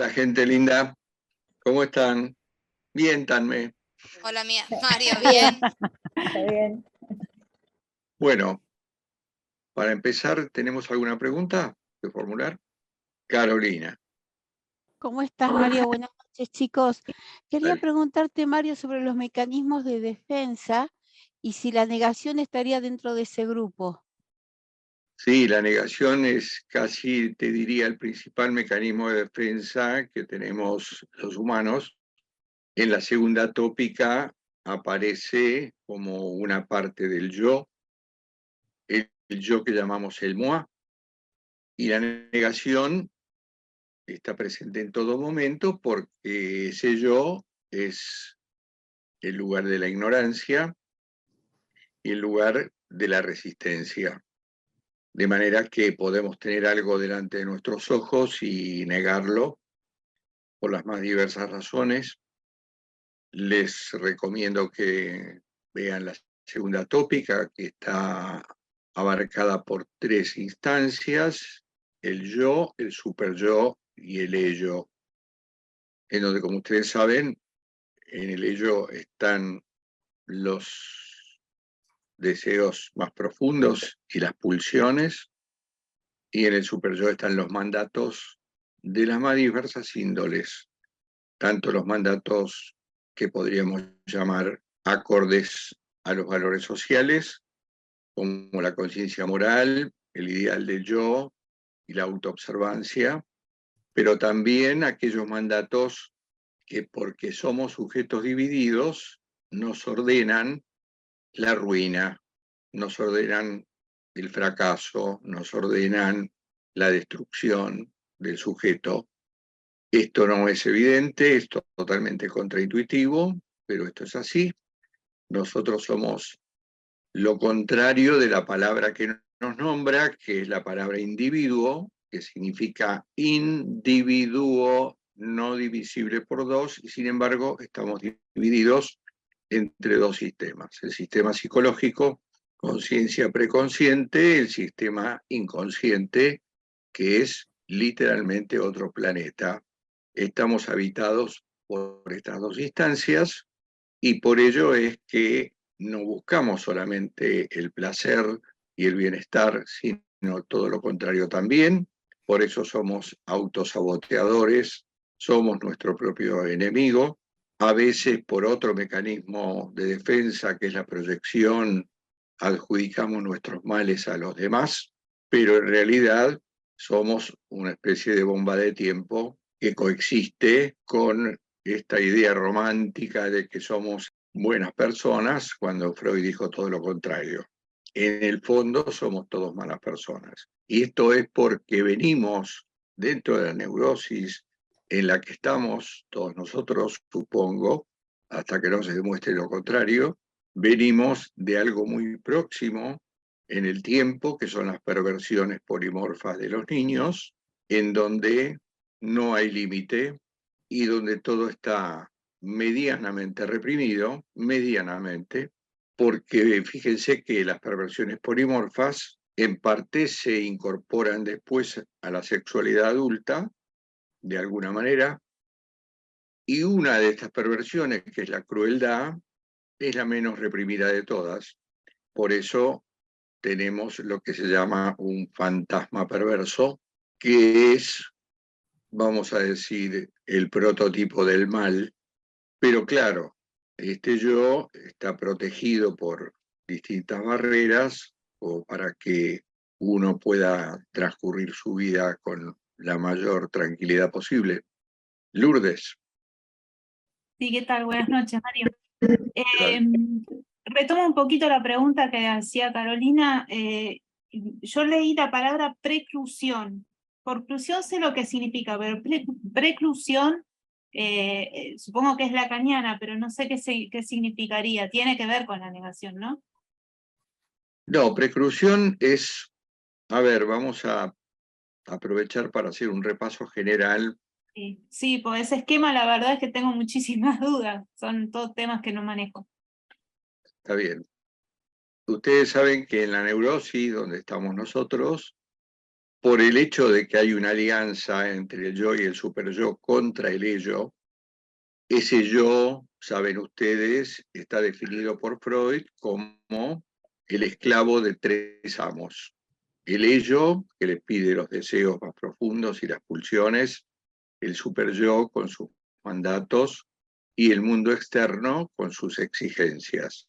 Hola, gente linda. ¿Cómo están? Bien, Tanme. Hola, Mario, ¿bien? Está bien. Bueno, para empezar, ¿tenemos alguna pregunta que formular? Carolina, ¿Cómo estás, Mario? Buenas noches, chicos. Quería dale. preguntarte, Mario, sobre los mecanismos de defensa y si la negación estaría dentro de ese grupo. Sí, la negación es casi, te diría, el principal mecanismo de defensa que tenemos los humanos. En la segunda tópica aparece como una parte del yo, el yo que llamamos el moi, y la negación está presente en todo momento porque ese yo es el lugar de la ignorancia y el lugar de la resistencia. De manera que podemos tener algo delante de nuestros ojos y negarlo por las más diversas razones. Les recomiendo que vean la segunda tópica, que está abarcada por 3 instancias: el yo, el superyo y el ello, en donde, como ustedes saben, en el ello están los deseos más profundos y las pulsiones, y en el superyo están los mandatos de las más diversas índoles, tanto los mandatos que podríamos llamar acordes a los valores sociales, como la conciencia moral, el ideal del yo y la autoobservancia, pero también aquellos mandatos que, porque somos sujetos divididos, nos ordenan la ruina, nos ordenan el fracaso, nos ordenan la destrucción del sujeto. Esto no es evidente, es totalmente contraintuitivo, pero esto es así. Nosotros somos lo contrario de la palabra que nos nombra, que es la palabra individuo, que significa individuo no divisible por dos, y sin embargo estamos divididos entre 2 sistemas: el sistema psicológico, conciencia preconsciente, el sistema inconsciente, que es literalmente otro planeta. Estamos habitados por estas 2 instancias, y por ello es que no buscamos solamente el placer y el bienestar, sino todo lo contrario también. Por eso somos autosaboteadores, somos nuestro propio enemigo. A veces, por otro mecanismo de defensa, que es la proyección, adjudicamos nuestros males a los demás, pero en realidad somos una especie de bomba de tiempo que coexiste con esta idea romántica de que somos buenas personas, cuando Freud dijo todo lo contrario. En el fondo somos todos malas personas. Y esto es porque venimos dentro de la neurosis en la que estamos todos nosotros, supongo, hasta que no se demuestre lo contrario, venimos de algo muy próximo en el tiempo, que son las perversiones polimorfas de los niños, en donde no hay límite y donde todo está medianamente reprimido, medianamente, porque fíjense que las perversiones polimorfas en parte se incorporan después a la sexualidad adulta, de alguna manera, y una de estas perversiones, que es la crueldad, es la menos reprimida de todas. Por eso tenemos lo que se llama un fantasma perverso, que es, vamos a decir, el prototipo del mal. Pero claro, este yo está protegido por distintas barreras, o para que uno pueda transcurrir su vida con la mayor tranquilidad posible. Lourdes. Sí, ¿qué tal? Buenas noches, Mario. Retomo un poquito la pregunta que hacía Carolina. Yo leí la palabra preclusión. Porclusión sé lo que significa, pero preclusión supongo que es lacaniana, pero no sé qué significaría. Tiene que ver con la negación, ¿no? No, preclusión es, a ver, vamos a aprovechar para hacer un repaso general. Sí, por ese esquema la verdad es que tengo muchísimas dudas. Son todos temas que no manejo. Está bien. Ustedes saben que en la neurosis, donde estamos nosotros, por el hecho de que hay una alianza entre el yo y el superyo contra el ello. Ese yo, saben ustedes, está definido por Freud como el esclavo de tres amos. El ello, que le pide los deseos más profundos y las pulsiones, el superyo con sus mandatos y el mundo externo con sus exigencias.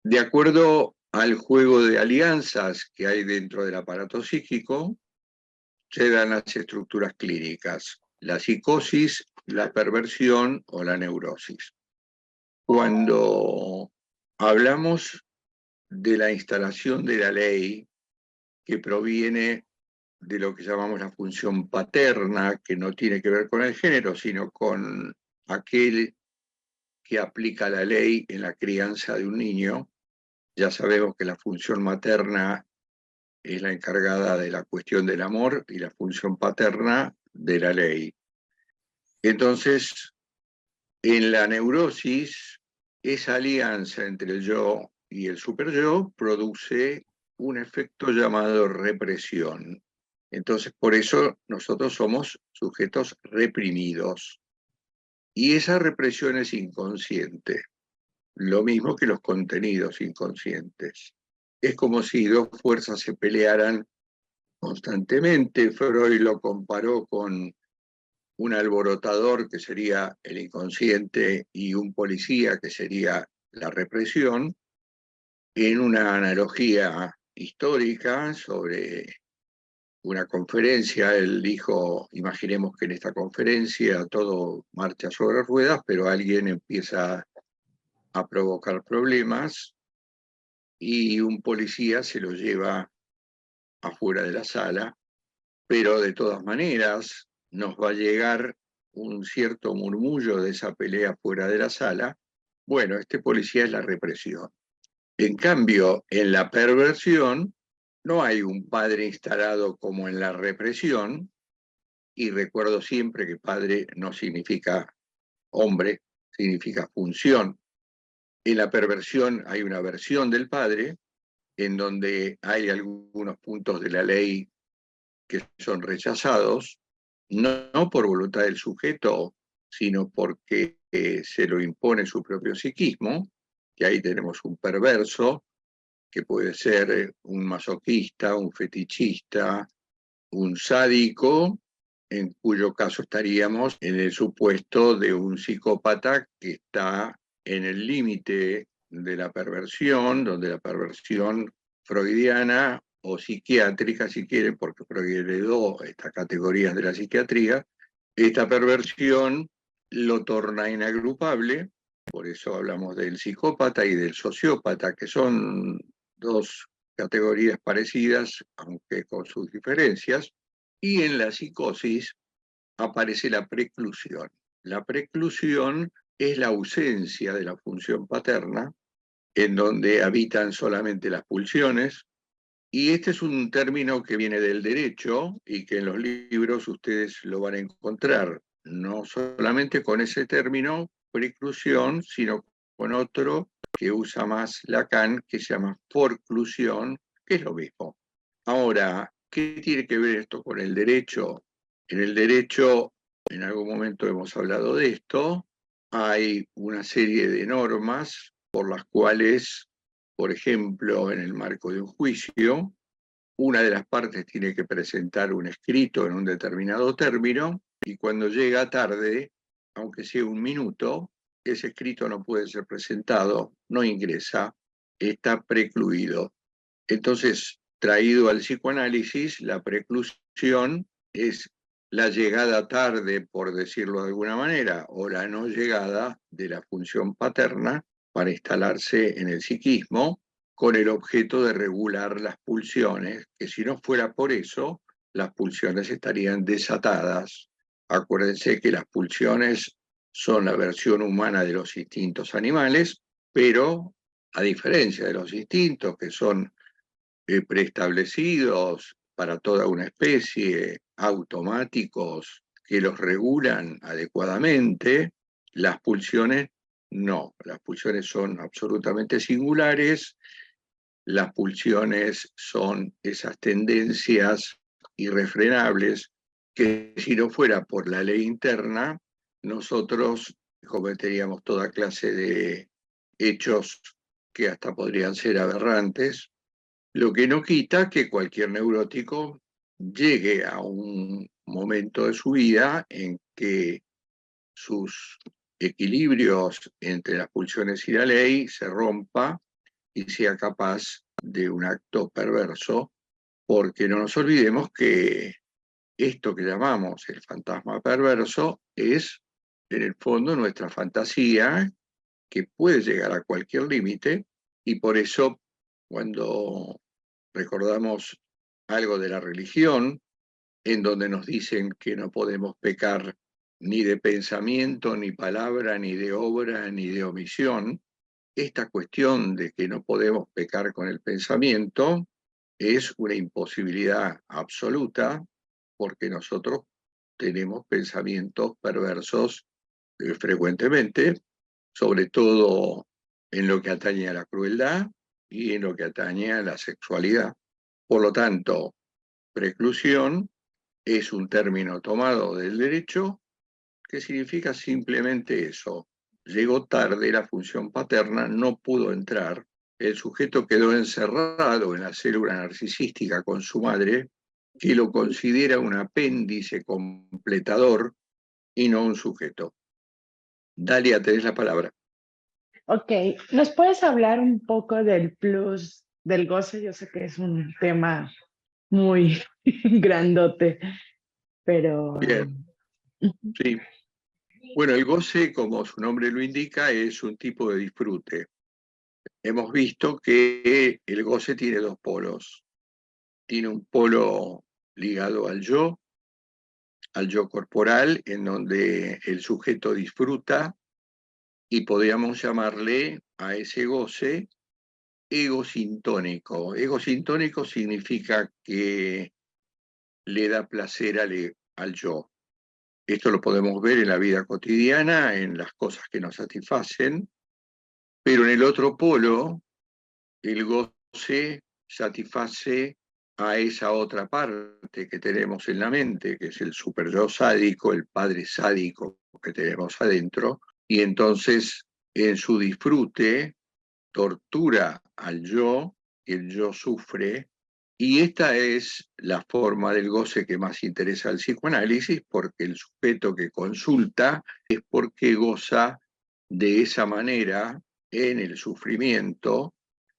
De acuerdo al juego de alianzas que hay dentro del aparato psíquico, se dan las estructuras clínicas, la psicosis, la perversión o la neurosis. Cuando hablamos de la instalación de la ley que proviene de lo que llamamos la función paterna, que no tiene que ver con el género, sino con aquel que aplica la ley en la crianza de un niño, ya sabemos que la función materna es la encargada de la cuestión del amor y la función paterna de la ley. Entonces, en la neurosis, esa alianza entre el yo y el superyo produce un efecto llamado represión. Entonces, por eso nosotros somos sujetos reprimidos. Y esa represión es inconsciente, lo mismo que los contenidos inconscientes. Es como si dos fuerzas se pelearan constantemente. Freud lo comparó con un alborotador, que sería el inconsciente, y un policía, que sería la represión, en una analogía histórica sobre una conferencia. Él dijo, imaginemos que en esta conferencia todo marcha sobre ruedas, pero alguien empieza a provocar problemas y un policía se lo lleva afuera de la sala, pero de todas maneras nos va a llegar un cierto murmullo de esa pelea fuera de la sala. Bueno, este policía es la represión. En cambio, en la perversión no hay un padre instalado como en la represión, y recuerdo siempre que padre no significa hombre, significa función. En la perversión hay una versión del padre, en donde hay algunos puntos de la ley que son rechazados, no por voluntad del sujeto, sino porque se lo impone su propio psiquismo, que ahí tenemos un perverso, que puede ser un masoquista, un fetichista, un sádico, en cuyo caso estaríamos en el supuesto de un psicópata que está en el límite de la perversión, donde la perversión freudiana o psiquiátrica, si quieren, porque Freud heredó estas categorías de la psiquiatría, esta perversión lo torna inagrupable. Por eso hablamos del psicópata y del sociópata, que son dos categorías parecidas, aunque con sus diferencias. Y en la psicosis aparece la preclusión. La preclusión es la ausencia de la función paterna, en donde habitan solamente las pulsiones, y este es un término que viene del derecho y que en los libros ustedes lo van a encontrar, no solamente con ese término, preclusión, sino con otro que usa más Lacan, que se llama forclusión, que es lo mismo. Ahora, ¿qué tiene que ver esto con el derecho? En el derecho, en algún momento hemos hablado de esto, hay una serie de normas por las cuales, por ejemplo, en el marco de un juicio, una de las partes tiene que presentar un escrito en un determinado término, y cuando llega tarde, aunque sea un minuto, ese escrito no puede ser presentado, no ingresa, está precluido. Entonces, traído al psicoanálisis, la preclusión es la llegada tarde, por decirlo de alguna manera, o la no llegada de la función paterna para instalarse en el psiquismo, con el objeto de regular las pulsiones, que si no fuera por eso, las pulsiones estarían desatadas. Acuérdense que las pulsiones son la versión humana de los instintos animales, pero a diferencia de los instintos, que son preestablecidos para toda una especie, automáticos, que los regulan adecuadamente, las pulsiones no. Las pulsiones son absolutamente singulares. Las pulsiones son esas tendencias irrefrenables, que si no fuera por la ley interna, nosotros cometeríamos toda clase de hechos que hasta podrían ser aberrantes, lo que no quita que cualquier neurótico llegue a un momento de su vida en que sus equilibrios entre las pulsiones y la ley se rompa y sea capaz de un acto perverso, porque no nos olvidemos que esto que llamamos el fantasma perverso es, en el fondo, nuestra fantasía, que puede llegar a cualquier límite, y por eso, cuando recordamos algo de la religión, en donde nos dicen que no podemos pecar ni de pensamiento, ni palabra, ni de obra, ni de omisión, esta cuestión de que no podemos pecar con el pensamiento es una imposibilidad absoluta, porque nosotros tenemos pensamientos perversos frecuentemente, sobre todo en lo que atañe a la crueldad y en lo que atañe a la sexualidad. Por lo tanto, preclusión es un término tomado del derecho que significa simplemente eso. Llegó tarde la función paterna, no pudo entrar, el sujeto quedó encerrado en la célula narcisística con su madre, que lo considera un apéndice completador y no un sujeto. Dalia, tenés la palabra. Ok, ¿nos puedes hablar un poco del plus del goce? Yo sé que es un tema muy grandote, pero... Bien, sí. Bueno, el goce, como su nombre lo indica, es un tipo de disfrute. Hemos visto que el goce tiene dos polos. Tiene un polo ligado al yo corporal, en donde el sujeto disfruta, y podríamos llamarle a ese goce ego sintónico. Ego sintónico significa que le da placer al yo. Esto lo podemos ver en la vida cotidiana, en las cosas que nos satisfacen, pero en el otro polo, el goce satisface a esa otra parte que tenemos en la mente, que es el superyo sádico, el padre sádico que tenemos adentro, y entonces en su disfrute tortura al yo, y el yo sufre, y esta es la forma del goce que más interesa al psicoanálisis, porque el sujeto que consulta es porque goza de esa manera en el sufrimiento,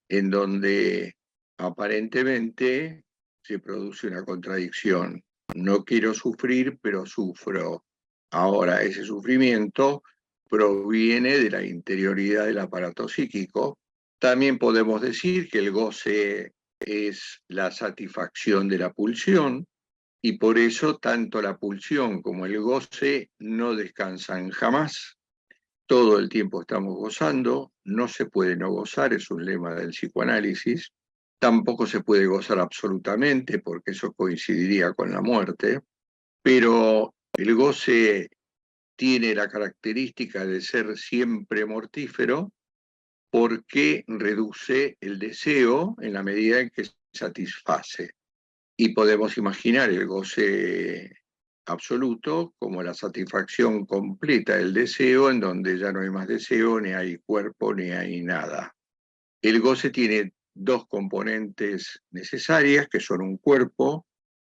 en donde aparentemente se produce una contradicción. No quiero sufrir, pero sufro. Ahora, ese sufrimiento proviene de la interioridad del aparato psíquico. También podemos decir que el goce es la satisfacción de la pulsión, y por eso tanto la pulsión como el goce no descansan jamás. Todo el tiempo estamos gozando, no se puede no gozar, es un lema del psicoanálisis. Tampoco se puede gozar absolutamente, porque eso coincidiría con la muerte, pero el goce tiene la característica de ser siempre mortífero, porque reduce el deseo en la medida en que satisface. Y podemos imaginar el goce absoluto como la satisfacción completa del deseo, en donde ya no hay más deseo, ni hay cuerpo, ni hay nada. El goce tiene dos componentes necesarias, que son un cuerpo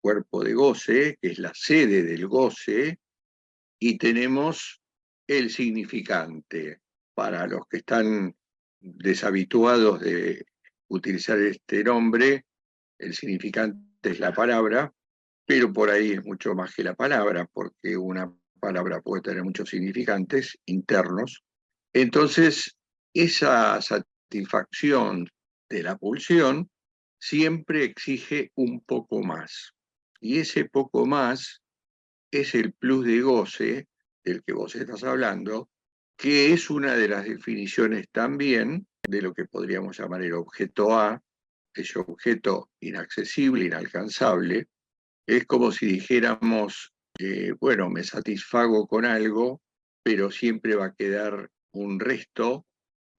de goce, que es la sede del goce, y tenemos el significante. Para los que están deshabituados de utilizar este nombre, el significante es la palabra, pero por ahí es mucho más que la palabra, porque una palabra puede tener muchos significantes internos. Entonces, esa satisfacción de la pulsión siempre exige un poco más. Y ese poco más es el plus de goce del que vos estás hablando, que es una de las definiciones también de lo que podríamos llamar el objeto A, ese objeto inaccesible, inalcanzable. Es como si dijéramos, bueno, me satisfago con algo, pero siempre va a quedar un resto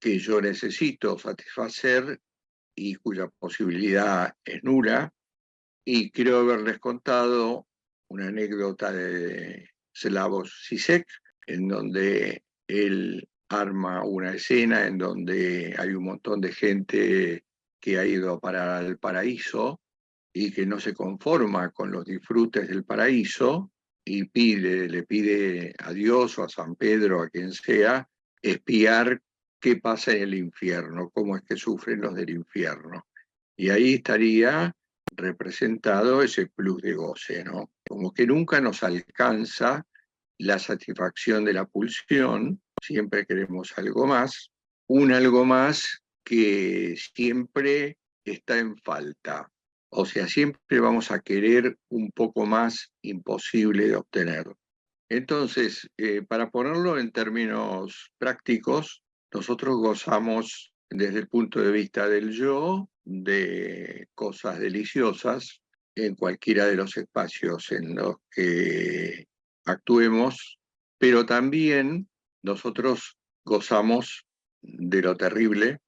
que yo necesito satisfacer y cuya posibilidad es nula, y creo haberles contado una anécdota de Slavoj Žižek, en donde él arma una escena en donde hay un montón de gente que ha ido a parar al paraíso y que no se conforma con los disfrutes del paraíso y le pide a Dios o a San Pedro, a quien sea, espiar qué pasa en el infierno, cómo es que sufren los del infierno. Y ahí estaría representado ese plus de goce, ¿no? Como que nunca nos alcanza la satisfacción de la pulsión, siempre queremos algo más, un algo más que siempre está en falta. O sea, siempre vamos a querer un poco más imposible de obtener. Entonces, para ponerlo en términos prácticos, nosotros gozamos desde el punto de vista del yo de cosas deliciosas en cualquiera de los espacios en los que actuemos, pero también nosotros gozamos de lo terrible,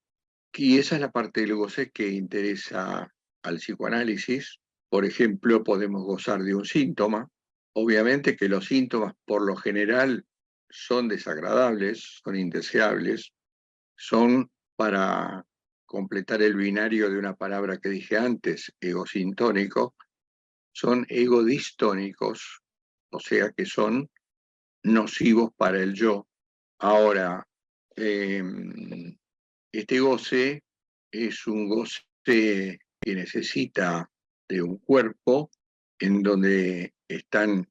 y esa es la parte del goce que interesa al psicoanálisis. Por ejemplo, podemos gozar de un síntoma. Obviamente que los síntomas por lo general son desagradables, son indeseables, son, para completar el binario de una palabra que dije antes, egosintónico, son egodistónicos, o sea que son nocivos para el yo. Ahora, este goce es un goce que necesita de un cuerpo en donde están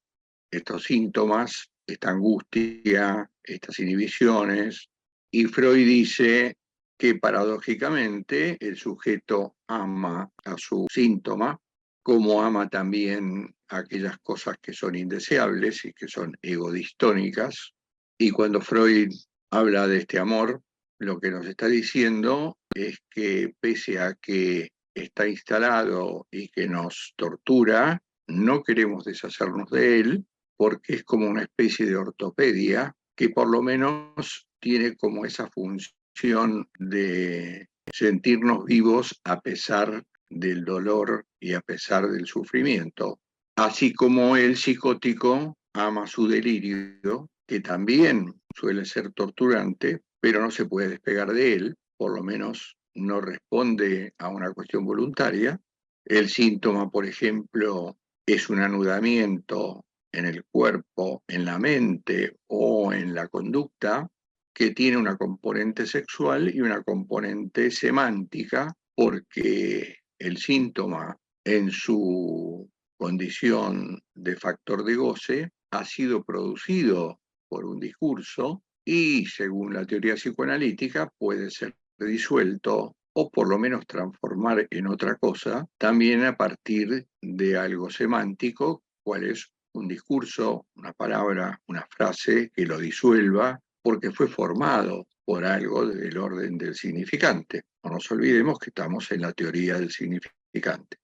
estos síntomas, esta angustia, estas inhibiciones, y Freud dice que paradójicamente el sujeto ama a su síntoma, como ama también aquellas cosas que son indeseables y que son egodistónicas, y cuando Freud habla de este amor, lo que nos está diciendo es que pese a que está instalado y que nos tortura, no queremos deshacernos de él, porque es como una especie de ortopedia que por lo menos tiene como esa función de sentirnos vivos a pesar del dolor y a pesar del sufrimiento. Así como el psicótico ama su delirio, que también suele ser torturante, pero no se puede despegar de él, por lo menos no responde a una cuestión voluntaria. El síntoma, por ejemplo, es un anudamiento en el cuerpo, en la mente o en la conducta, que tiene una componente sexual y una componente semántica, porque el síntoma en su condición de factor de goce ha sido producido por un discurso y, según la teoría psicoanalítica, puede ser disuelto o por lo menos transformar en otra cosa, también a partir de algo semántico, cual es un discurso, una palabra, una frase que lo disuelva, porque fue formado por algo del orden del significante. No nos olvidemos que estamos en la teoría del significante.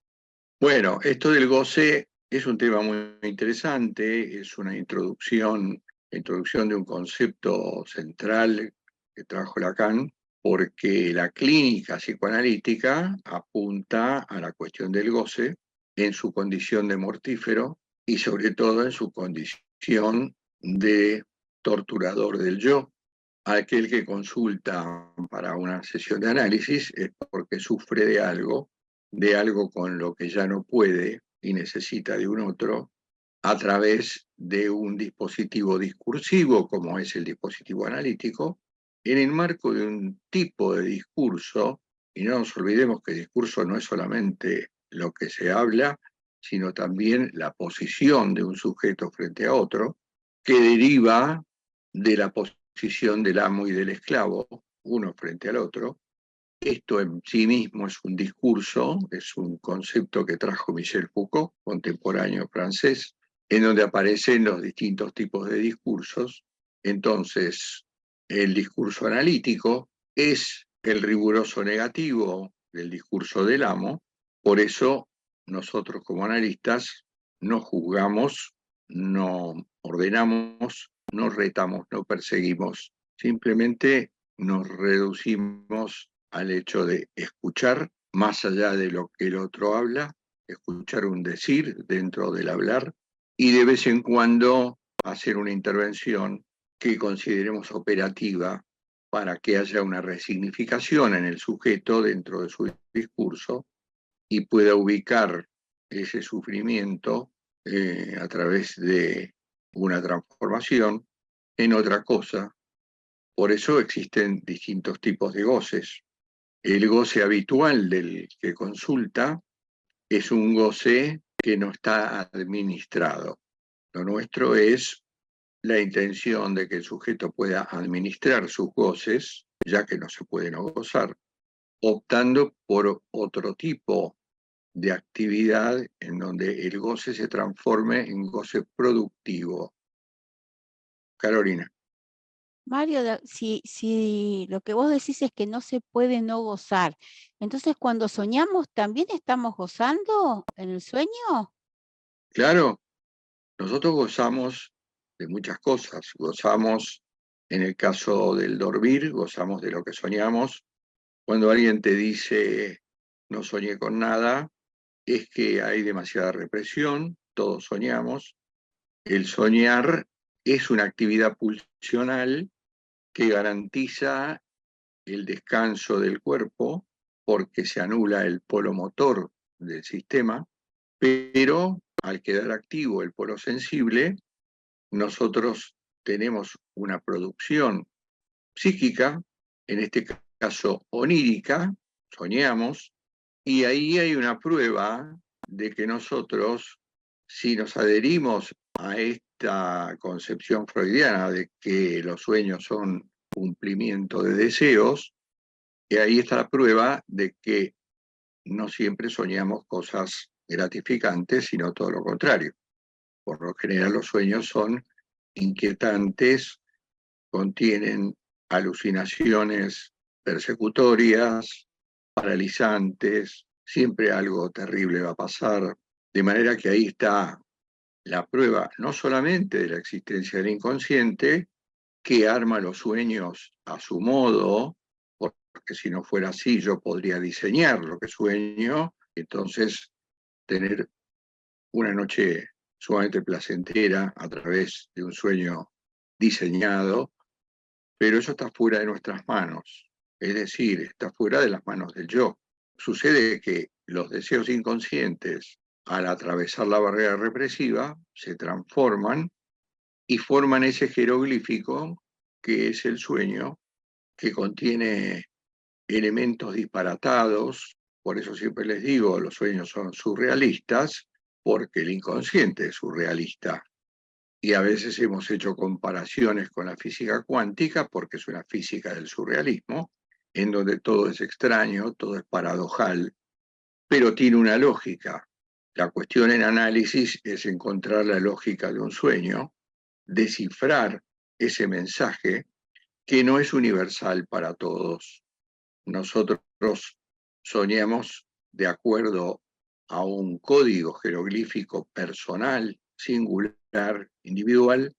Bueno, esto del goce es un tema muy interesante, es una introducción de un concepto central que trajo Lacan, porque la clínica psicoanalítica apunta a la cuestión del goce en su condición de mortífero y sobre todo en su condición de torturador del yo. Aquel que consulta para una sesión de análisis es porque sufre de algo con lo que ya no puede y necesita de un otro, a través de un dispositivo discursivo como es el dispositivo analítico, en el marco de un tipo de discurso, y no nos olvidemos que el discurso no es solamente lo que se habla, sino también la posición de un sujeto frente a otro, que deriva de la posición del amo y del esclavo, uno frente al otro. Esto en sí mismo es un discurso, es un concepto que trajo Michel Foucault, contemporáneo francés, en donde aparecen los distintos tipos de discursos. Entonces, el discurso analítico es el riguroso negativo del discurso del amo, por eso nosotros como analistas no juzgamos, no ordenamos, no retamos, no perseguimos, simplemente nos reducimos al hecho de escuchar más allá de lo que el otro habla escuchar un decir dentro del hablar y de vez en cuando hacer una intervención que consideremos operativa para que haya una resignificación en el sujeto dentro de su discurso y pueda ubicar ese sufrimiento a través de una transformación en otra cosa. Por eso existen distintos tipos de goces. El goce habitual del que consulta es un goce que no está administrado. Lo nuestro es la intención de que el sujeto pueda administrar sus goces, ya que no se puede no gozar, optando por otro tipo de actividad en donde el goce se transforme en goce productivo. Carolina. Mario, si lo que vos decís es que no se puede no gozar, entonces cuando soñamos, ¿también estamos gozando en el sueño? Claro, nosotros gozamos de muchas cosas. Gozamos, en el caso del dormir, gozamos de lo que soñamos. Cuando alguien te dice no soñé con nada, es que hay demasiada represión, todos soñamos. El soñar es una actividad pulsional que garantiza el descanso del cuerpo porque se anula el polo motor del sistema, pero al quedar activo el polo sensible, nosotros tenemos una producción psíquica, en este caso onírica, soñamos, y ahí hay una prueba de que nosotros, si nos adherimos a esta concepción freudiana de que los sueños son cumplimiento de deseos, y ahí está la prueba de que no siempre soñamos cosas gratificantes, sino todo lo contrario. Por lo general los sueños son inquietantes, contienen alucinaciones persecutorias, paralizantes, siempre algo terrible va a pasar, de manera que ahí está la prueba no solamente de la existencia del inconsciente, que arma los sueños a su modo, porque si no fuera así yo podría diseñar lo que sueño, entonces tener una noche sumamente placentera a través de un sueño diseñado, pero eso está fuera de nuestras manos, es decir, está fuera de las manos del yo. Sucede que los deseos inconscientes, al atravesar la barrera represiva, se transforman y forman ese jeroglífico que es el sueño, que contiene elementos disparatados. Por eso siempre les digo, los sueños son surrealistas, porque el inconsciente es surrealista. Y a veces hemos hecho comparaciones con la física cuántica, porque es una física del surrealismo, en donde todo es extraño, todo es paradojal, pero tiene una lógica. La cuestión en análisis es encontrar la lógica de un sueño, descifrar ese mensaje que no es universal para todos. Nosotros soñamos de acuerdo a un código jeroglífico personal, singular, individual,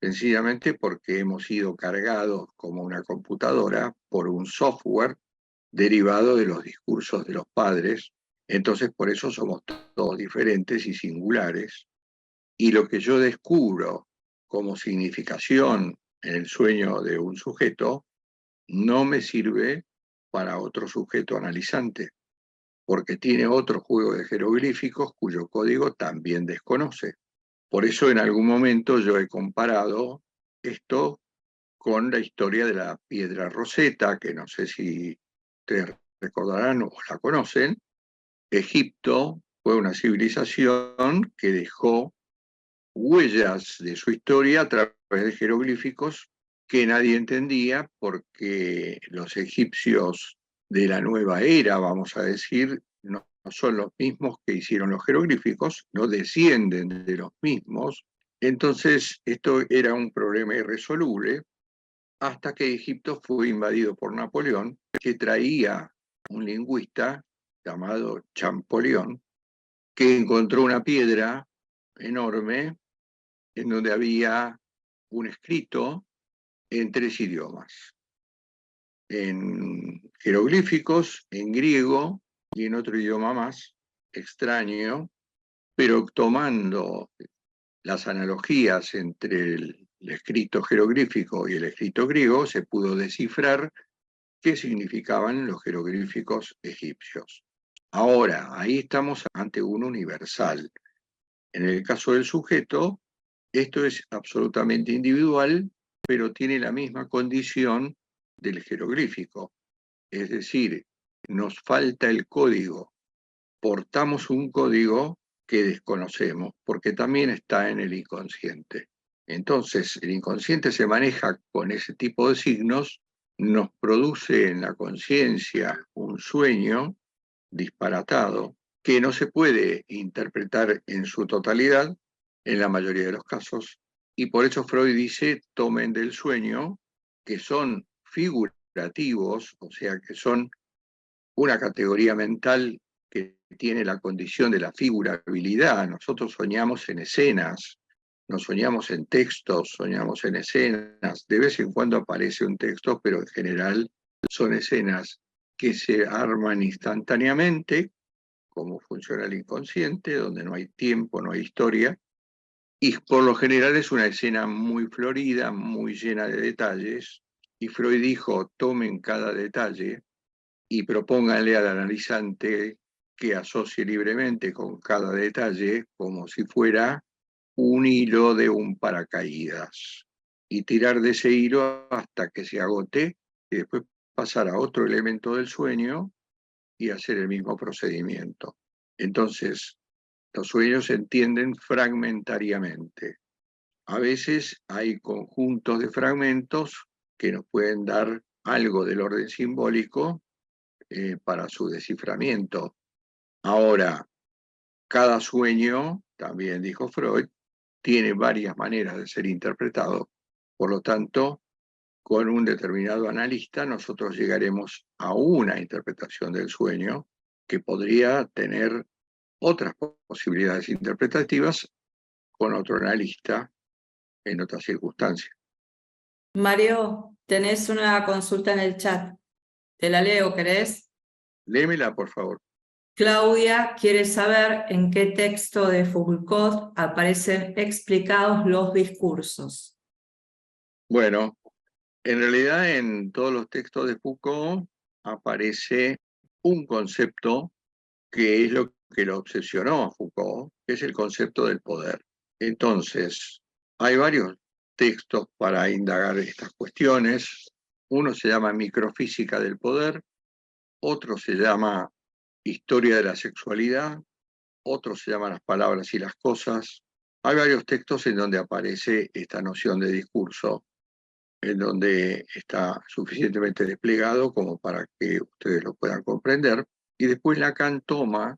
sencillamente porque hemos sido cargados como una computadora por un software derivado de los discursos de los padres. Entonces, por eso somos todos diferentes y singulares. Y lo que yo descubro como significación en el sueño de un sujeto no me sirve para otro sujeto analizante, porque tiene otro juego de jeroglíficos cuyo código también desconoce. Por eso en algún momento yo he comparado esto con la historia de la piedra Rosetta, que no sé si ustedes recordarán o la conocen. Egipto fue una civilización que dejó huellas de su historia a través de jeroglíficos que nadie entendía porque los egipcios de la nueva era, vamos a decir, no son los mismos que hicieron los jeroglíficos, no descienden de los mismos. Entonces, esto era un problema irresoluble hasta que Egipto fue invadido por Napoleón, que traía un lingüista llamado Champollion, que encontró una piedra enorme en donde había un escrito en 3 idiomas, en jeroglíficos, en griego y en otro idioma más, extraño, pero tomando las analogías entre el escrito jeroglífico y el escrito griego, se pudo descifrar qué significaban los jeroglíficos egipcios. Ahora, ahí estamos ante un universal. En el caso del sujeto, esto es absolutamente individual, pero tiene la misma condición del jeroglífico. Es decir, nos falta el código. Portamos un código que desconocemos, porque también está en el inconsciente. Entonces, el inconsciente se maneja con ese tipo de signos, nos produce en la conciencia un sueño disparatado que no se puede interpretar en su totalidad en la mayoría de los casos, y por eso Freud dice, tomen del sueño, que son figurativos, o sea, que son una categoría mental que tiene la condición de la figurabilidad. Nosotros soñamos en escenas, no soñamos en textos, soñamos en escenas. De vez en cuando aparece un texto, pero en general son escenas que se arman instantáneamente, como funciona el inconsciente, donde no hay tiempo, no hay historia, y por lo general es una escena muy florida, muy llena de detalles, y Freud dijo, tomen cada detalle y propónganle al analizante que asocie libremente con cada detalle como si fuera un hilo de un paracaídas, y tirar de ese hilo hasta que se agote, y después pasar a otro elemento del sueño y hacer el mismo procedimiento. Entonces, los sueños se entienden fragmentariamente. A veces hay conjuntos de fragmentos que nos pueden dar algo del orden simbólico para su desciframiento. Ahora, cada sueño, también dijo Freud, tiene varias maneras de ser interpretado. Por lo tanto, con un determinado analista nosotros llegaremos a una interpretación del sueño que podría tener otras posibilidades interpretativas con otro analista en otras circunstancias. Mario, tenés una consulta en el chat. Te la leo, ¿querés? Léemela, por favor. Claudia quiere saber en qué texto de Foucault aparecen explicados los discursos. Bueno, en realidad en todos los textos de Foucault aparece un concepto que es lo que lo obsesionó a Foucault, que es el concepto del poder. Entonces, hay varios textos para indagar estas cuestiones. Uno se llama Microfísica del Poder, otro se llama Historia de la Sexualidad, otro se llama Las Palabras y las Cosas. Hay varios textos en donde aparece esta noción de discurso, en donde está suficientemente desplegado como para que ustedes lo puedan comprender. Y después Lacan toma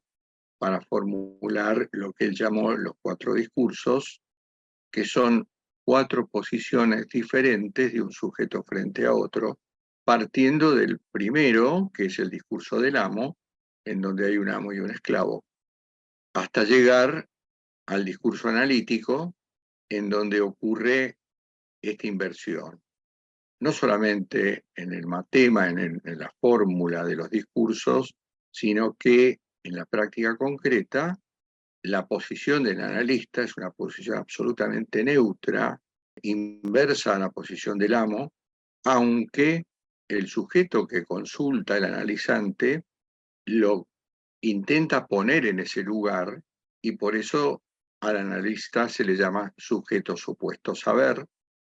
para formular lo que él llamó los 4 discursos, que son 4 posiciones diferentes de un sujeto frente a otro, partiendo del primero, que es el discurso del amo, en donde hay un amo y un esclavo, hasta llegar al discurso analítico, en donde ocurre esta inversión. No solamente en el matema, en la fórmula de los discursos, sino que en la práctica concreta, la posición del analista es una posición absolutamente neutra, inversa a la posición del amo, aunque el sujeto que consulta, el analizante, lo intenta poner en ese lugar, y por eso al analista se le llama sujeto supuesto saber,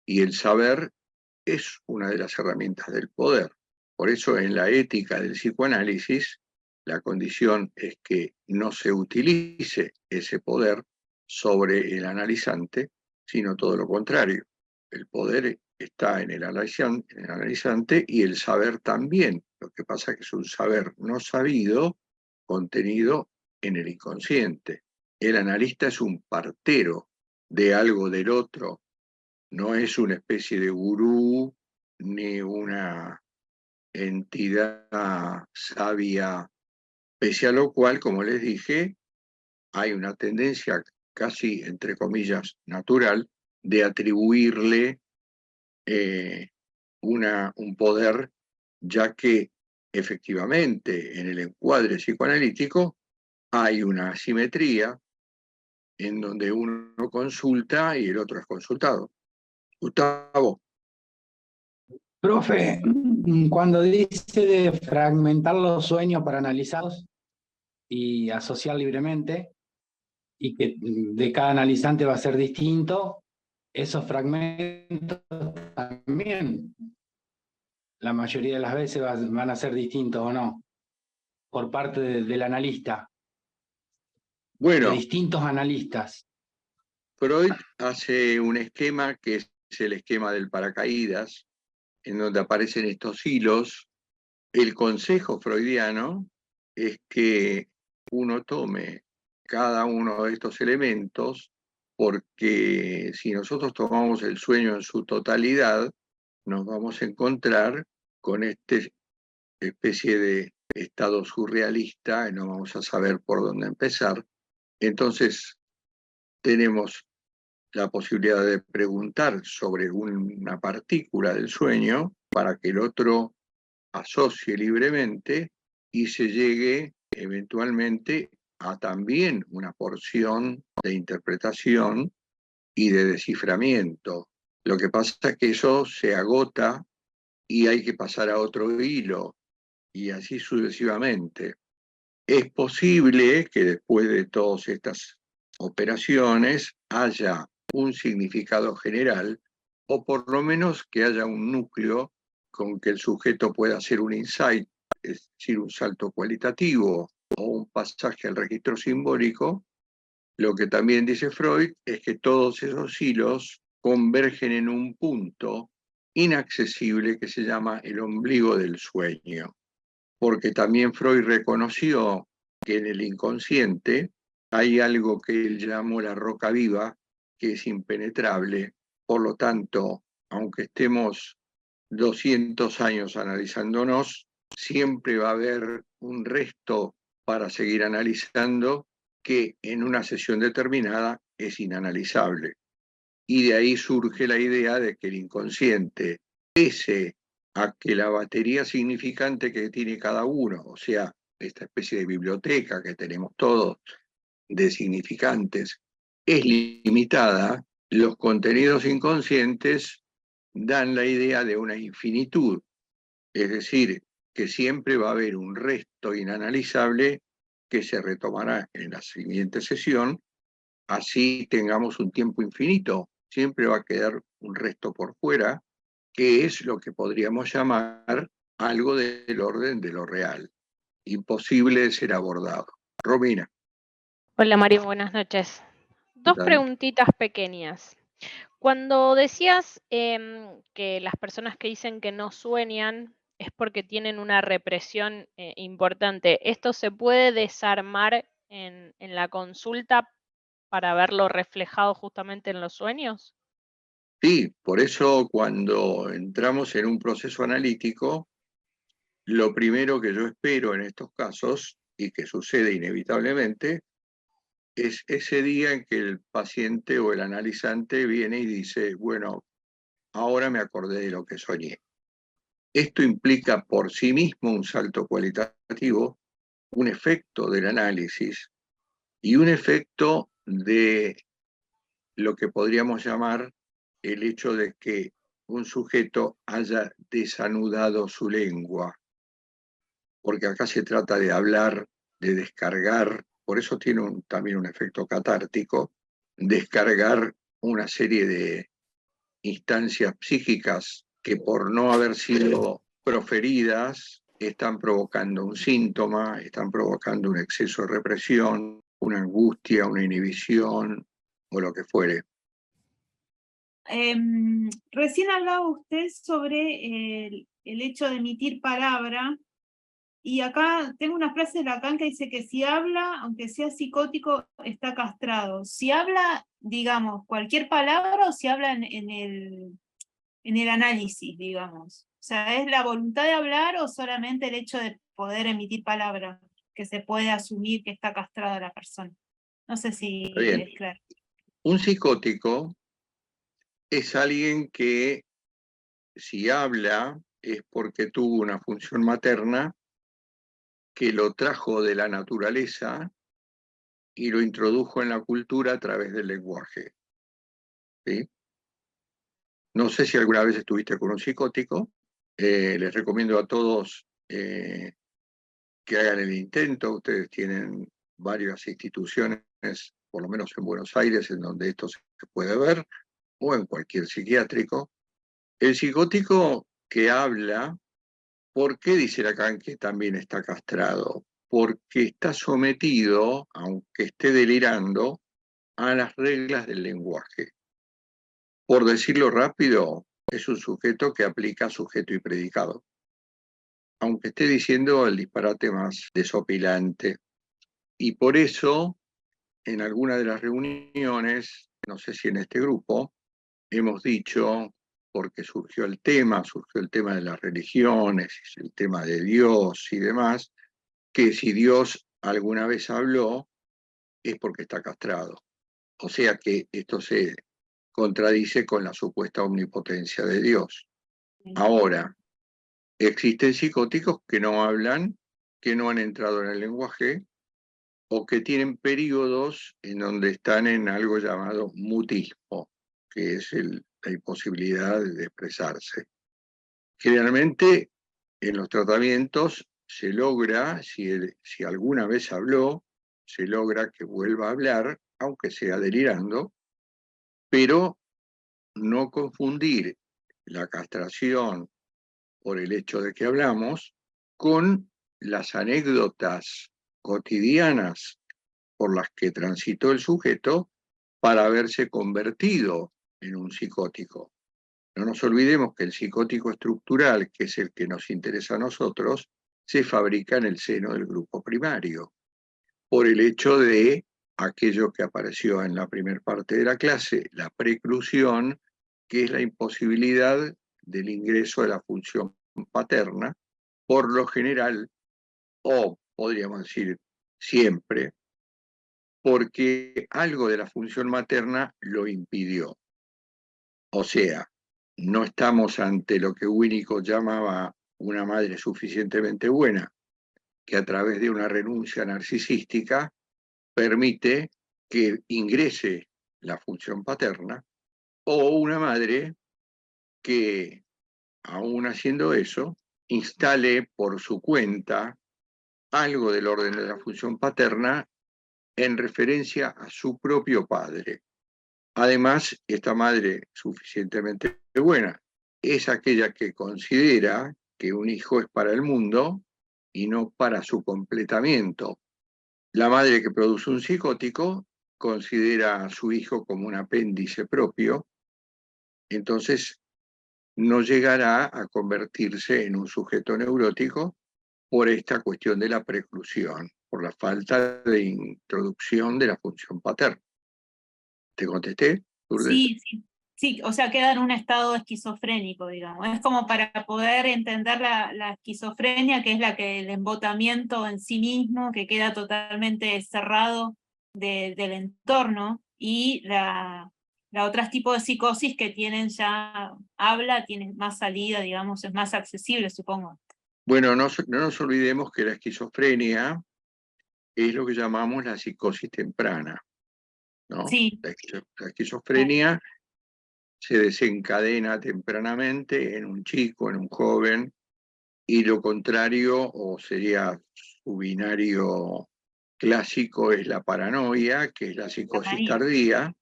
y el saber es una de las herramientas del poder. Por eso en la ética del psicoanálisis, la condición es que no se utilice ese poder sobre el analizante, sino todo lo contrario. El poder está en el analizante y el saber también. Lo que pasa es que es un saber no sabido contenido en el inconsciente. El analista es un partero de algo del otro, no es una especie de gurú ni una entidad sabia, pese a lo cual, como les dije, hay una tendencia casi, entre comillas, natural de atribuirle un poder, ya que efectivamente en el encuadre psicoanalítico hay una asimetría en donde uno consulta y el otro es consultado. Gustavo. Profe, cuando dice de fragmentar los sueños para analizarlos y asociar libremente, y que de cada analizante va a ser distinto, esos fragmentos también, la mayoría de las veces van a ser distintos o no, por parte del analista, de Bueno, distintos analistas. Freud hace un esquema que es el esquema del paracaídas, en donde aparecen estos hilos. El consejo freudiano es que uno tome cada uno de estos elementos, porque si nosotros tomamos el sueño en su totalidad, nos vamos a encontrar con esta especie de estado surrealista y no vamos a saber por dónde empezar. Entonces, tenemos la posibilidad de preguntar sobre una partícula del sueño para que el otro asocie libremente y se llegue eventualmente a también una porción de interpretación y de desciframiento. Lo que pasa es que eso se agota y hay que pasar a otro hilo y así sucesivamente. Es posible que después de todas estas operaciones haya un significado general o por lo menos que haya un núcleo con que el sujeto pueda hacer un insight, es decir, un salto cualitativo o un pasaje al registro simbólico. Lo que también dice Freud es que todos esos hilos convergen en un punto inaccesible que se llama el ombligo del sueño, porque también Freud reconoció que en el inconsciente hay algo que él llamó la roca viva, que es impenetrable. Por lo tanto, aunque estemos 200 años analizándonos, siempre va a haber un resto para seguir analizando que en una sesión determinada es inanalizable. Y de ahí surge la idea de que el inconsciente, pese a que la batería significante que tiene cada uno, o sea, esta especie de biblioteca que tenemos todos de significantes, es limitada, los contenidos inconscientes dan la idea de una infinitud, es decir, que siempre va a haber un resto inanalizable que se retomará en la siguiente sesión, así tengamos un tiempo infinito, siempre va a quedar un resto por fuera, que es lo que podríamos llamar algo del orden de lo real, imposible de ser abordado. Romina. Hola Mario, buenas noches. Dos Dale. preguntitas pequeñas. Cuando decías que las personas que dicen que no sueñan es porque tienen una represión importante, ¿esto se puede desarmar en la consulta para verlo reflejado justamente en los sueños? Sí, por eso cuando entramos en un proceso analítico, lo primero que yo espero en estos casos, y que sucede inevitablemente, es ese día en que el paciente o el analizante viene y dice, bueno, ahora me acordé de lo que soñé. Esto implica por sí mismo un salto cualitativo, un efecto del análisis y un efecto de lo que podríamos llamar el hecho de que un sujeto haya desanudado su lengua, porque acá se trata de hablar, de descargar, por eso tiene también un efecto catártico, descargar una serie de instancias psíquicas que por no haber sido proferidas están provocando un síntoma, están provocando un exceso de represión, una angustia, una inhibición o lo que fuere. Recién hablaba usted sobre el hecho de emitir palabra, y acá tengo una frase de Lacan que dice que si habla, aunque sea psicótico, está castrado. Si habla, digamos, cualquier palabra o si habla en el análisis, digamos. O sea, ¿es la voluntad de hablar o solamente el hecho de poder emitir palabra que se puede asumir que está castrada la persona? No sé si Bien. es claro. Un psicótico es alguien que si habla es porque tuvo una función materna que lo trajo de la naturaleza y lo introdujo en la cultura a través del lenguaje. ¿Sí? No sé si alguna vez estuviste con un psicótico. Les recomiendo a todos que hagan el intento. Ustedes tienen varias instituciones, por lo menos en Buenos Aires, en donde esto se puede ver, o en cualquier psiquiátrico. El psicótico que habla, ¿por qué dice Lacan que también está castrado? Porque está sometido, aunque esté delirando, a las reglas del lenguaje. Por decirlo rápido, es un sujeto que aplica sujeto y predicado, aunque esté diciendo el disparate más desopilante. Y por eso, en alguna de las reuniones, no sé si en este grupo, hemos dicho, porque surgió el tema de las religiones, el tema de Dios y demás, que si Dios alguna vez habló, es porque está castrado. O sea que esto se contradice con la supuesta omnipotencia de Dios. Ahora, existen psicóticos que no hablan, que no han entrado en el lenguaje, o que tienen periodos en donde están en algo llamado mutismo, que es la imposibilidad de expresarse. Generalmente, en los tratamientos se logra, si alguna vez habló, se logra que vuelva a hablar, aunque sea delirando, pero no confundir la castración por el hecho de que hablamos con las anécdotas cotidianas por las que transitó el sujeto para haberse convertido en un psicótico. No nos olvidemos que el psicótico estructural, que es el que nos interesa a nosotros, se fabrica en el seno del grupo primario, por el hecho de aquello que apareció en la primera parte de la clase, la preclusión, que es la imposibilidad del ingreso de la función paterna, por lo general, o podríamos decir siempre, porque algo de la función materna lo impidió. O sea, no estamos ante lo que Winnicott llamaba una madre suficientemente buena, que a través de una renuncia narcisística permite que ingrese la función paterna, o una madre que, aún haciendo eso, instale por su cuenta algo del orden de la función paterna en referencia a su propio padre. Además, esta madre suficientemente buena es aquella que considera que un hijo es para el mundo y no para su completamiento. La madre que produce un psicótico considera a su hijo como un apéndice propio, entonces no llegará a convertirse en un sujeto neurótico por esta cuestión de la preclusión, por la falta de introducción de la función paterna. ¿Te contesté, Lourdes? Sí, o sea, queda en un estado esquizofrénico, digamos. Es como para poder entender la esquizofrenia, que es el embotamiento en sí mismo, que queda totalmente cerrado del entorno, y la otro tipo de psicosis que tienen tienen más salida, digamos, es más accesible, supongo. Bueno, no nos olvidemos que la esquizofrenia es lo que llamamos la psicosis temprana, ¿no? Sí. La esquizofrenia se desencadena tempranamente en un chico, en un joven, y lo contrario, o sería su binario clásico, es la paranoia, que es la psicosis tardía,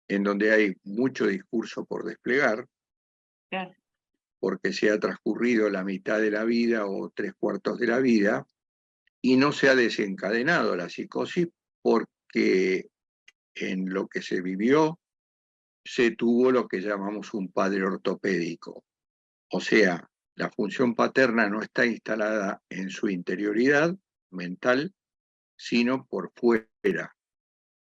en donde hay mucho discurso por desplegar, Claro. porque se ha transcurrido la mitad de la vida o 3/4 de la vida, y no se ha desencadenado la psicosis porque en lo que se vivió se tuvo lo que llamamos un padre ortopédico. O sea, la función paterna no está instalada en su interioridad mental, sino por fuera.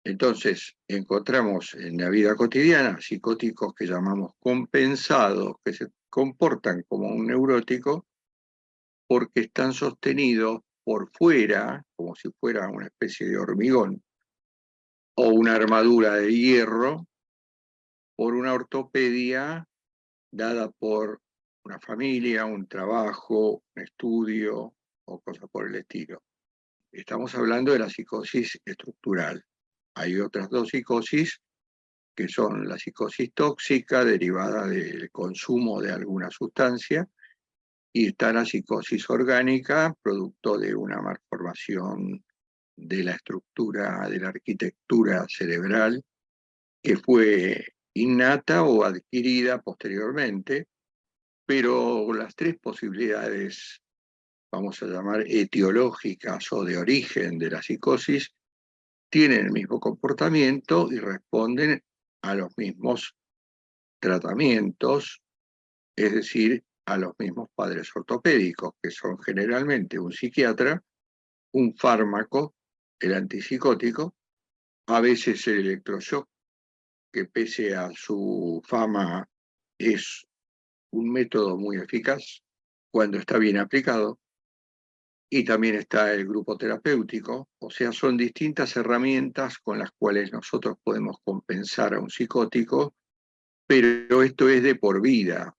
Entonces, encontramos en la vida cotidiana psicóticos que llamamos compensados, que se comportan como un neurótico porque están sostenidos por fuera, como si fuera una especie de hormigón o una armadura de hierro, por una ortopedia dada por una familia, un trabajo, un estudio o cosas por el estilo. estamos hablando de la psicosis estructural. Hay otras dos psicosis, que son la psicosis tóxica derivada del consumo de alguna sustancia, y está la psicosis orgánica, producto de una malformación de la estructura, de la arquitectura cerebral, que fue innata o adquirida posteriormente, pero las tres posibilidades, vamos a llamar etiológicas o de origen de la psicosis, tienen el mismo comportamiento y responden a los mismos tratamientos, es decir, a los mismos padres ortopédicos, que son generalmente un psiquiatra, un fármaco, el antipsicótico, a veces el electroshock, que pese a su fama es un método muy eficaz cuando está bien aplicado, y también está el grupo terapéutico, o sea, son distintas herramientas con las cuales nosotros podemos compensar a un psicótico, pero esto es de por vida.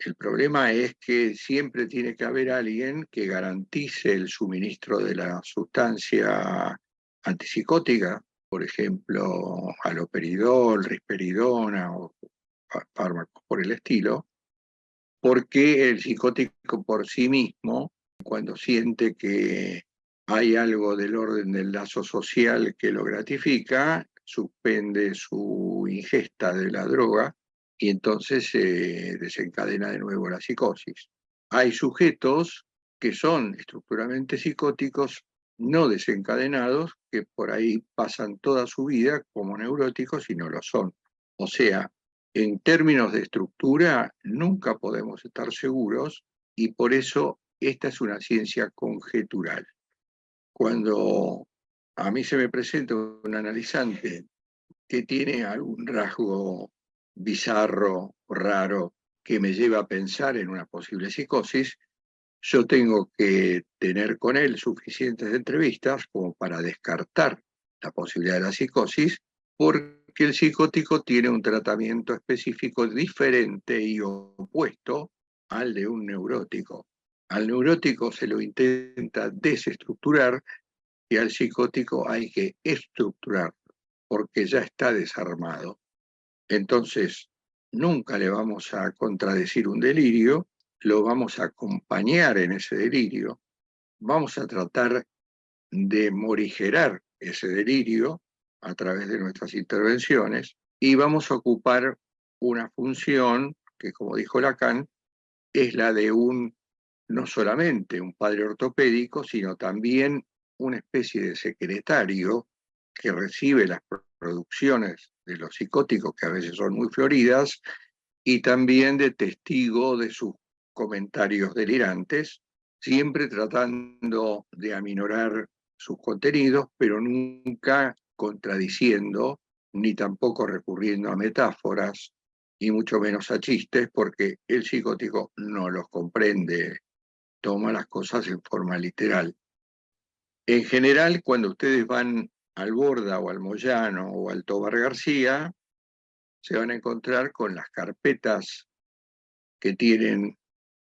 El problema es que siempre tiene que haber alguien que garantice el suministro de la sustancia antipsicótica, por ejemplo, haloperidol, risperidona o fármacos por el estilo, porque el psicótico por sí mismo, cuando siente que hay algo del orden del lazo social que lo gratifica, suspende su ingesta de la droga y entonces se desencadena de nuevo la psicosis. Hay sujetos que son estructuralmente psicóticos no desencadenados, que por ahí pasan toda su vida como neuróticos y no lo son. O sea, en términos de estructura nunca podemos estar seguros, y por eso esta es una ciencia conjetural. Cuando a mí se me presenta un analizante que tiene algún rasgo bizarro, raro, que me lleva a pensar en una posible psicosis, yo tengo que tener con él suficientes entrevistas como para descartar la posibilidad de la psicosis, porque el psicótico tiene un tratamiento específico diferente y opuesto al de un neurótico. Al neurótico se lo intenta desestructurar y al psicótico hay que estructurar, porque ya está desarmado. Entonces, nunca le vamos a contradecir un delirio, lo vamos a acompañar en ese delirio, vamos a tratar de morigerar ese delirio a través de nuestras intervenciones y vamos a ocupar una función que, como dijo Lacan, es la de no solamente un padre ortopédico, sino también una especie de secretario que recibe las producciones de los psicóticos, que a veces son muy floridas, y también de testigo de sus comentarios delirantes, siempre tratando de aminorar sus contenidos, pero nunca contradiciendo, ni tampoco recurriendo a metáforas, y mucho menos a chistes, porque el psicótico no los comprende, toma las cosas en forma literal. En general, cuando ustedes van al Borda o al Moyano o al Tobar García, se van a encontrar con las carpetas que tienen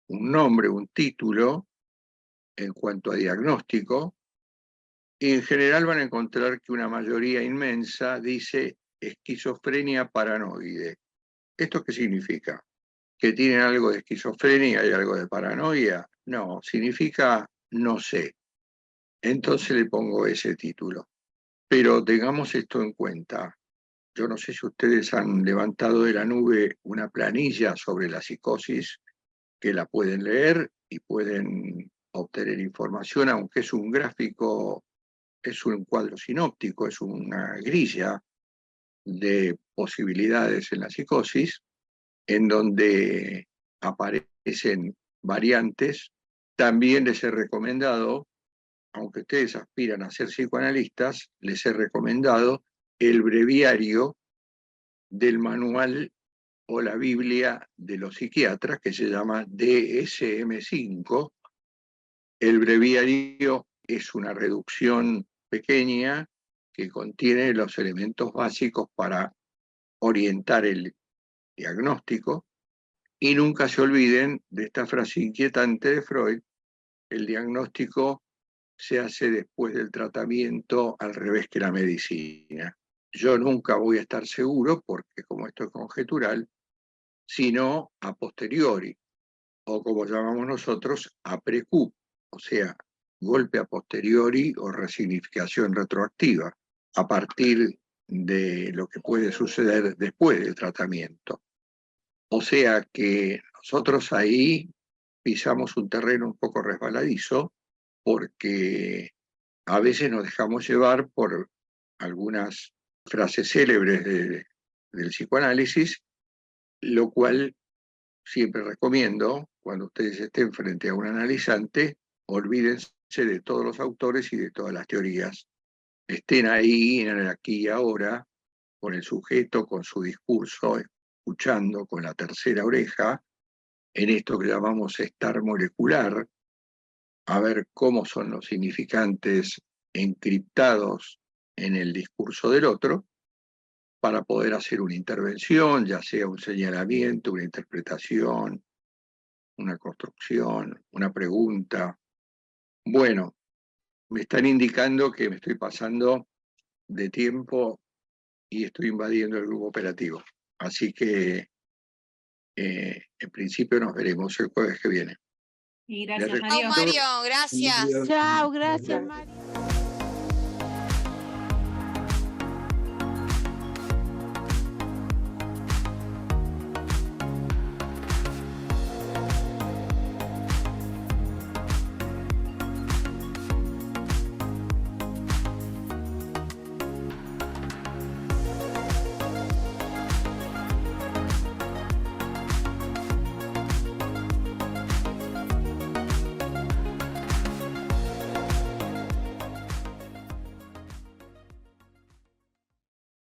un nombre, un título en cuanto a diagnóstico, y en general van a encontrar que una mayoría inmensa dice esquizofrenia paranoide. ¿Esto qué significa? ¿Que tienen algo de esquizofrenia y algo de paranoia? No, significa no sé. Entonces le pongo ese título. Pero tengamos esto en cuenta. Yo no sé si ustedes han levantado de la nube una planilla sobre la psicosis, que la pueden leer y pueden obtener información, aunque es un gráfico, es un cuadro sinóptico, es una grilla de posibilidades en la psicosis, en donde aparecen variantes. También les he recomendado, aunque ustedes aspiran a ser psicoanalistas, les he recomendado el breviario del manual o la Biblia de los psiquiatras, que se llama DSM-5. El breviario es una reducción pequeña que contiene los elementos básicos para orientar el diagnóstico, y nunca se olviden de esta frase inquietante de Freud: el diagnóstico se hace después del tratamiento al revés que la medicina. Yo nunca voy a estar seguro, porque como esto es conjetural, sino a posteriori, o como llamamos nosotros, a precu, o sea, golpe a posteriori o resignificación retroactiva, a partir de lo que puede suceder después del tratamiento. O sea que nosotros ahí pisamos un terreno un poco resbaladizo, porque a veces nos dejamos llevar por algunas frases célebres del psicoanálisis, lo cual siempre recomiendo, cuando ustedes estén frente a un analizante, olvídense de todos los autores y de todas las teorías. Estén ahí, en el aquí y ahora, con el sujeto, con su discurso, escuchando con la tercera oreja, en esto que llamamos estar molecular, a ver cómo son los significantes encriptados en el discurso del otro, para poder hacer una intervención, ya sea un señalamiento, una interpretación, una construcción, una pregunta. Bueno, me están indicando que me estoy pasando de tiempo y estoy invadiendo el grupo operativo. Así que, en principio, nos veremos el jueves que viene. Y gracias, Les Chao, Mario. Mario, gracias. Chao, gracias, Mario.